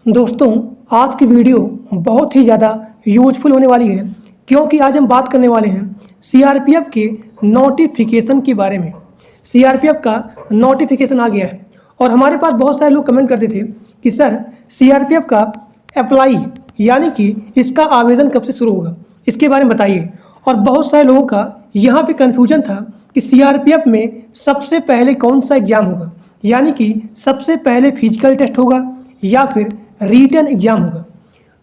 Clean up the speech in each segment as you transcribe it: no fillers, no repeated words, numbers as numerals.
दोस्तों, आज की वीडियो बहुत ही ज़्यादा यूजफुल होने वाली है क्योंकि आज हम बात करने वाले हैं सीआरपीएफ के नोटिफिकेशन के बारे में। सीआरपीएफ का नोटिफिकेशन आ गया है और हमारे पास बहुत सारे लोग कमेंट करते थे कि सर सीआरपीएफ का अप्लाई यानी कि इसका आवेदन कब से शुरू होगा, इसके बारे में बताइए। और बहुत सारे लोगों का यहाँ पे कन्फ्यूजन था कि सीआरपीएफ में सबसे पहले कौन सा एग्ज़ाम होगा, यानी कि सबसे पहले फिजिकल टेस्ट होगा या फिर रिटन एग्जाम होगा।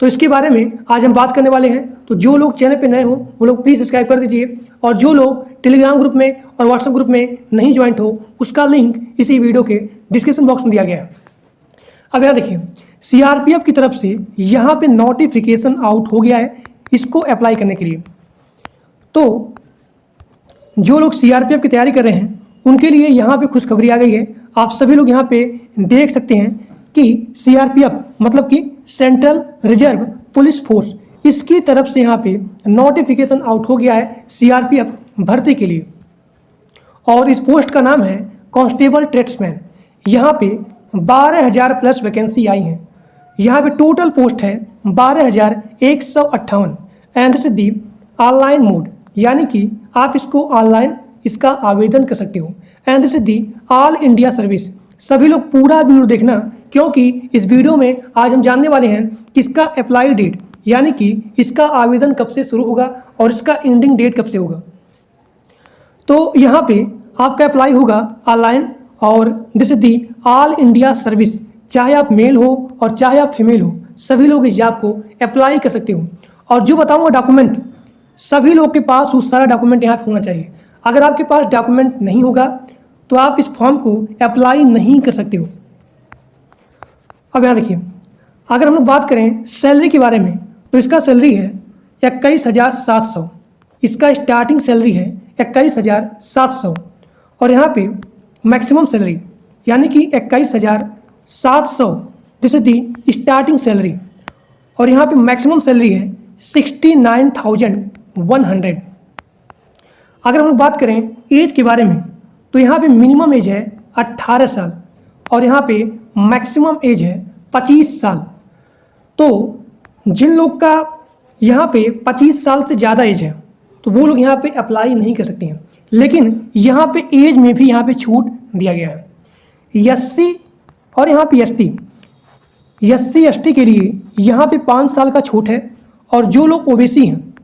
तो इसके बारे में आज हम बात करने वाले हैं। तो जो लोग चैनल पे नए हो वो लोग प्लीज़ सब्सक्राइब कर दीजिए और जो लोग टेलीग्राम ग्रुप में और व्हाट्सएप ग्रुप में नहीं ज्वाइंट हो उसका लिंक इसी वीडियो के डिस्क्रिप्शन बॉक्स में दिया गया है। अब यहाँ देखिए, सीआरपीएफ की तरफ से यहाँ पे नोटिफिकेशन आउट हो गया है इसको अप्लाई करने के लिए। तो जो लोग सीआरपीएफ की तैयारी कर रहे हैं उनके लिए यहाँ पे खुशखबरी आ गई है। आप सभी लोग यहाँ पे देख सकते हैं कि सीआरपीएफ मतलब कि सेंट्रल रिजर्व पुलिस फोर्स, इसकी तरफ से यहाँ पे नोटिफिकेशन आउट हो गया है सीआरपीएफ भर्ती के लिए। और इस पोस्ट का नाम है कांस्टेबल ट्रेड्समैन। यहाँ पे 12,000 प्लस वैकेंसी आई हैं। यहाँ पे टोटल पोस्ट है 12,158 एंड सिद्धि ऑनलाइन मोड, यानी कि आप इसको ऑनलाइन इसका आवेदन कर सकते हो। And Siddhi all India service. सभी लोग पूरा वीडियो देखना क्योंकि इस वीडियो में आज हम जानने वाले हैं कि इसका अप्लाई डेट यानी कि इसका आवेदन कब से शुरू होगा और इसका एंडिंग डेट कब से होगा। तो यहाँ पे आपका अप्लाई होगा ऑनलाइन और this is the all India service. चाहे आप मेल हो और चाहे आप फीमेल हो, सभी लोग इस जॉब को अप्लाई कर सकते हो। और जो बताऊँगा डॉक्यूमेंट, सभी लोग के पास वो सारा डॉक्यूमेंट यहाँ पर होना चाहिए। अगर आपके पास डॉक्यूमेंट नहीं होगा तो आप इस फॉर्म को अप्लाई नहीं कर सकते हो। अब यहाँ देखिए, अगर हम लोग बात करें सैलरी के बारे में तो इसका सैलरी है 21,700। इसका स्टार्टिंग सैलरी है 21,700 और यहाँ पे मैक्सिमम सैलरी यानी कि 21,700 this is the starting salary. और यहाँ पे मैक्सिमम सैलरी है 69,100। अगर हम लोग बात करें एज के बारे में तो यहाँ पे मिनिमम एज है 18 साल और यहाँ पे मैक्सिमम एज है 25 साल। तो जिन लोग का यहाँ पे 25 साल से ज़्यादा एज है तो वो लोग यहाँ पे अप्लाई नहीं कर सकते हैं, लेकिन यहाँ पे एज में भी यहाँ पे छूट दिया गया है। एससी और यहाँ पे एससी एसटी के लिए यहाँ पे 5 साल का छूट है और जो लोग ओबीसी हैं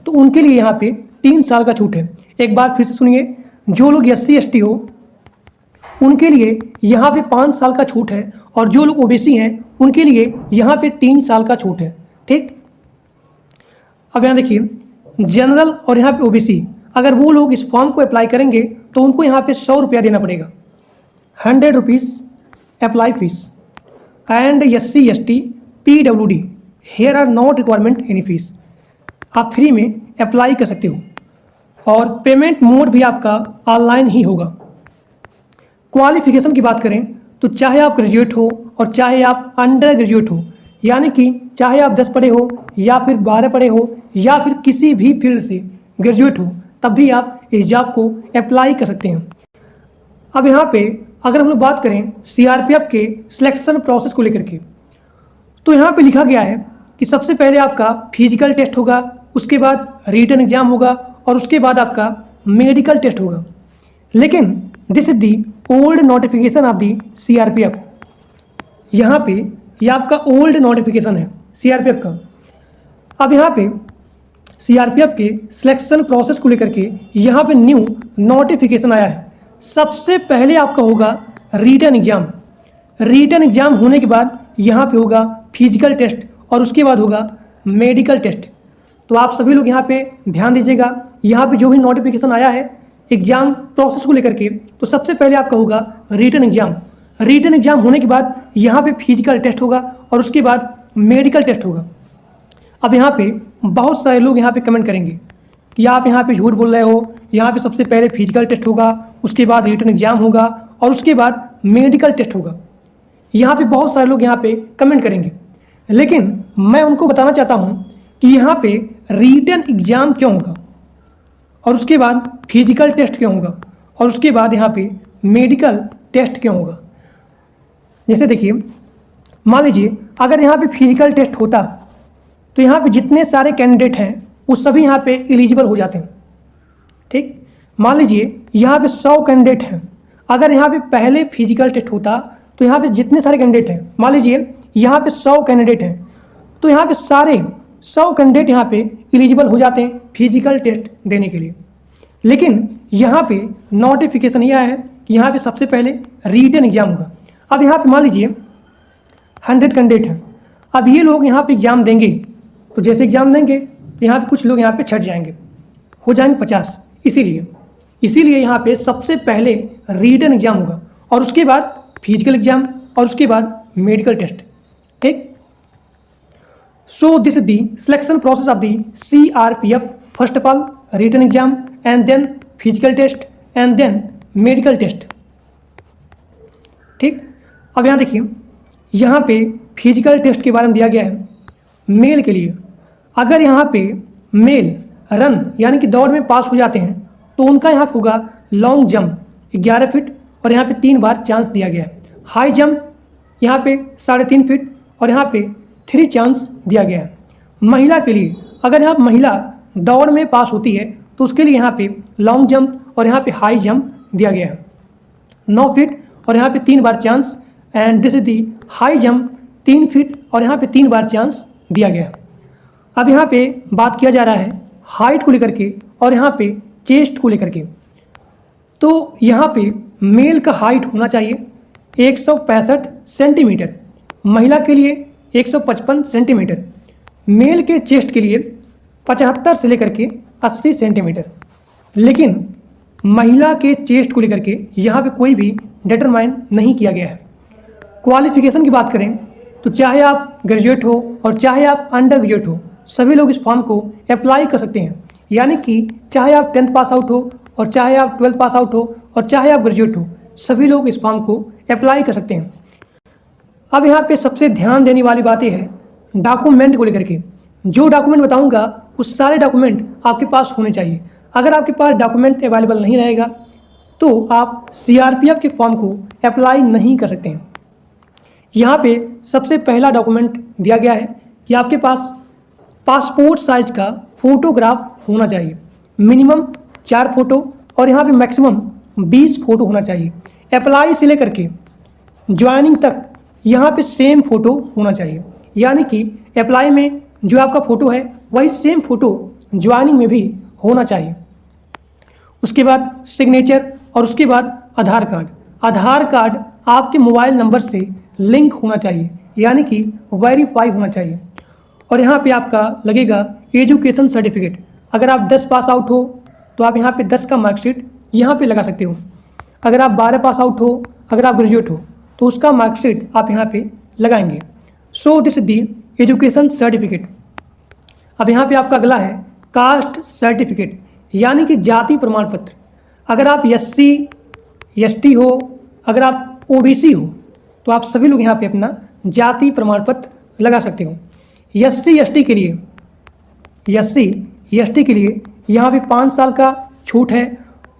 तो उनके लिए यहाँ पे 3 साल का छूट है। एक बार फिर से सुनिए, जो लोग एससी एसटी हो उनके लिए यहाँ पे 5 साल का छूट है और जो लोग ओबीसी हैं उनके लिए यहाँ पे 3 साल का छूट है। ठीक, अब यहाँ देखिए, जनरल और यहाँ पे ओबीसी अगर वो लोग इस फॉर्म को अप्लाई करेंगे तो उनको यहाँ पे 100 रुपया देना पड़ेगा, 100 rupees apply fee. And SC ST PWD here are not requirement any fee. आप फ्री में अप्लाई कर सकते हो और पेमेंट मोड भी आपका ऑनलाइन ही होगा। क्वालिफिकेशन की बात करें तो चाहे आप ग्रेजुएट हो और चाहे आप अंडर ग्रेजुएट हो, यानी कि चाहे आप 10 पढ़े हो या फिर 12 पढ़े हो या फिर किसी भी फील्ड से ग्रेजुएट हो, तब भी आप इस जॉब को अप्लाई कर सकते हैं। अब यहाँ पे अगर हम लोग बात करें सीआरपीएफ के सिलेक्शन प्रोसेस को लेकर के तो यहाँ पे लिखा गया है कि सबसे पहले आपका फिजिकल टेस्ट होगा, उसके बाद रिटन एग्जाम होगा और उसके बाद आपका मेडिकल टेस्ट होगा। लेकिन this is the old notification of the CRPF. यहाँ पे ये आपका ओल्ड नोटिफिकेशन है सीआरपीएफ का। अब यहाँ पे सीआरपीएफ के सिलेक्शन प्रोसेस को लेकर के यहाँ पे न्यू नोटिफिकेशन आया है। सबसे पहले आपका होगा रिटन एग्जाम। रिटन एग्जाम होने के बाद यहाँ पे होगा फिजिकल टेस्ट और उसके बाद होगा मेडिकल टेस्ट। तो आप सभी लोग यहाँ पे ध्यान दीजिएगा, यहाँ पे जो भी नोटिफिकेशन आया है एग्जाम प्रोसेस को लेकर के तो सबसे पहले आपका होगा रिटन एग्जाम। रिटन एग्जाम होने के बाद यहाँ पे फिजिकल टेस्ट होगा और उसके बाद मेडिकल टेस्ट होगा। अब यहाँ पे बहुत सारे लोग यहाँ पे कमेंट करेंगे कि आप यहाँ पे झूठ बोल रहे हो, यहाँ पे सबसे पहले फिजिकल टेस्ट होगा, उसके बाद रिटन एग्जाम होगा और उसके बाद मेडिकल टेस्ट होगा। यहाँ पे बहुत सारे लोग यहाँ पे कमेंट करेंगे, लेकिन मैं उनको बताना चाहता हूँ कि यहाँ पे रिटन एग्जाम क्यों होगा और उसके बाद फिजिकल टेस्ट क्यों होगा और उसके बाद यहाँ पे मेडिकल टेस्ट क्यों होगा। जैसे देखिए, मान लीजिए अगर यहाँ पे फिजिकल टेस्ट होता तो यहाँ पे जितने सारे कैंडिडेट हैं वो सभी यहाँ पे एलिजिबल हो जाते हैं। ठीक, मान लीजिए यहाँ पे 100 कैंडिडेट हैं, अगर यहाँ पे पहले फिजिकल टेस्ट होता तो यहाँ पे जितने सारे कैंडिडेट हैं, मान लीजिए यहाँ पे 100 कैंडिडेट हैं, तो यहाँ पे सारे 100 कैंडिडेट यहाँ पे एलिजिबल हो जाते हैं फिजिकल टेस्ट देने के लिए। लेकिन यहाँ पे नोटिफिकेशन यह है कि यहाँ पे सबसे पहले रिटन एग्जाम होगा। अब यहाँ पे मान लीजिए 100 कैंडिडेट हैं, अब ये लोग यहाँ पे एग्जाम देंगे, तो जैसे एग्जाम देंगे तो यहाँ पे कुछ लोग यहाँ पे छट जाएंगे, हो जाएंगे 50। इसीलिए यहाँ पे सबसे पहले रिटन एग्जाम होगा और उसके बाद फिजिकल एग्जाम और उसके बाद मेडिकल टेस्ट। ठीक, so this is the selection process of the CRPF। First of all written exam and then physical test and then medical test. ठीक, अब यहाँ देखिए, यहाँ पे फिजिकल टेस्ट के बारे में दिया गया है मेल के लिए। अगर यहाँ पे मेल रन यानी कि दौड़ में पास हो जाते हैं तो उनका यहाँ होगा लॉन्ग जंप 11 फीट और यहाँ पे 3 बार चांस दिया गया है। हाई जंप यहाँ पे 3.5 फीट और यहाँ पे 3 चांस दिया गया है। महिला के लिए अगर यहाँ महिला दौड़ में पास होती है तो उसके लिए यहाँ पे लॉन्ग जंप और यहाँ पे हाई जंप दिया गया है 9 फीट और यहाँ पे 3 बार chance. And this is the high jump 3 feet और यहाँ पे 3 बार चांस दिया गया है। अब यहाँ पे बात किया जा रहा है हाइट को लेकर के और यहाँ पे चेस्ट को लेकर के। तो यहाँ पे मेल का हाइट होना चाहिए 165 सेंटीमीटर, महिला के लिए 155 सेंटीमीटर, मेल के चेस्ट के लिए 75 से लेकर के 80 सेंटीमीटर। लेकिन महिला के चेस्ट को लेकर के यहाँ पे कोई भी डिटरमाइन नहीं किया गया है। क्वालिफिकेशन की बात करें तो चाहे आप ग्रेजुएट हो और चाहे आप अंडर ग्रेजुएट हो, सभी लोग इस फॉर्म को अप्लाई कर सकते हैं। यानी कि चाहे आप 10th पास आउट हो और चाहे आप 12th पास आउट हो और चाहे आप ग्रेजुएट हो, सभी लोग इस फॉर्म को अप्लाई कर सकते हैं। अब यहाँ पे सबसे ध्यान देने वाली बात यह है डॉक्यूमेंट को लेकर के। जो डॉक्यूमेंट बताऊंगा उस सारे डॉक्यूमेंट आपके पास होने चाहिए। अगर आपके पास डॉक्यूमेंट अवेलेबल नहीं रहेगा तो आप CRPF के फॉर्म को अप्लाई नहीं कर सकते हैं। यहाँ पे सबसे पहला डॉक्यूमेंट दिया गया है कि आपके पास पासपोर्ट साइज का फोटोग्राफ होना चाहिए, मिनिमम 4 फोटो और यहाँ पे मैक्सिमम 20 फोटो होना चाहिए। अप्लाई से लेकर के ज्वाइनिंग तक यहाँ पे सेम फोटो होना चाहिए। यानी कि अप्लाई में जो आपका फ़ोटो है वही सेम फ़ोटो ज्वाइनिंग में भी होना चाहिए। उसके बाद सिग्नेचर और उसके बाद आधार कार्ड। आधार कार्ड आपके मोबाइल नंबर से लिंक होना चाहिए, यानी कि वेरीफाई होना चाहिए। और यहाँ पे आपका लगेगा एजुकेशन सर्टिफिकेट। अगर आप 10 पास आउट हो तो आप यहाँ पे 10 का मार्कशीट यहाँ पे लगा सकते हो। अगर आप 12 पास आउट हो, अगर आप ग्रेजुएट हो तो उसका मार्कशीट आप यहाँ पे लगाएंगे। So this the education certificate. अब यहाँ पे आपका अगला है कास्ट सर्टिफिकेट, यानी कि जाति प्रमाण पत्र। अगर आप SC ST हो, अगर आप OBC हो तो आप सभी लोग यहाँ पे अपना जाति प्रमाण पत्र लगा सकते हो। SC ST के लिए यहाँ पे 5 साल का छूट है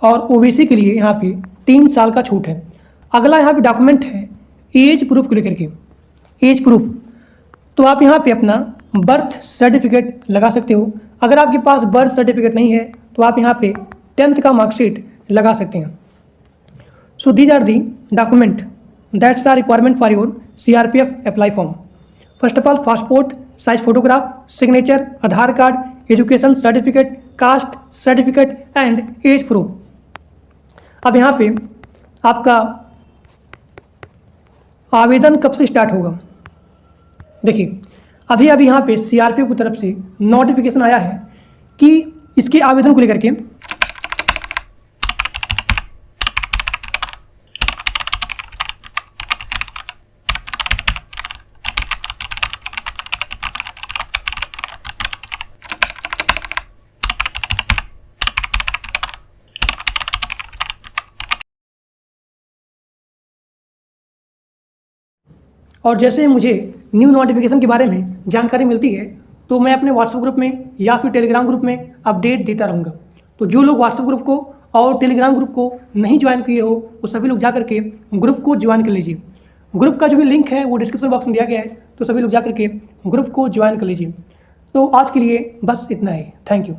और OBC के लिए यहाँ पे 3 साल का छूट है। अगला यहाँ पे डॉक्यूमेंट है एज प्रूफ को लेकर के। एज प्रूफ तो आप यहाँ पे अपना बर्थ सर्टिफिकेट लगा सकते हो। अगर आपके पास बर्थ सर्टिफिकेट नहीं है तो आप यहाँ पे 10th का मार्कशीट लगा सकते हैं। So these are the document that's are requirement for your CRPF apply form. First of all passport size photograph, signature, Aadhaar card, education certificate, caste certificate and age proof. अब यहाँ पे आपका आवेदन कब से स्टार्ट होगा? देखिए अभी यहाँ पे CRPF की तरफ से नोटिफिकेशन आया है कि इसके आवेदन को लेकर के और जैसे मुझे न्यू नोटिफिकेशन के बारे में जानकारी मिलती है तो मैं अपने व्हाट्सएप ग्रुप में या फिर टेलीग्राम ग्रुप में अपडेट देता रहूँगा। तो जो लोग व्हाट्सएप ग्रुप को और टेलीग्राम ग्रुप को नहीं ज्वाइन किए हो वो सभी लोग जा करके ग्रुप को ज्वाइन कर लीजिए। ग्रुप का जो भी लिंक है वो डिस्क्रिप्शन बॉक्स में दिया गया है, तो सभी लोग जा करके ग्रुप को ज्वाइन कर लीजिए। तो आज के लिए बस इतना ही। Thank you.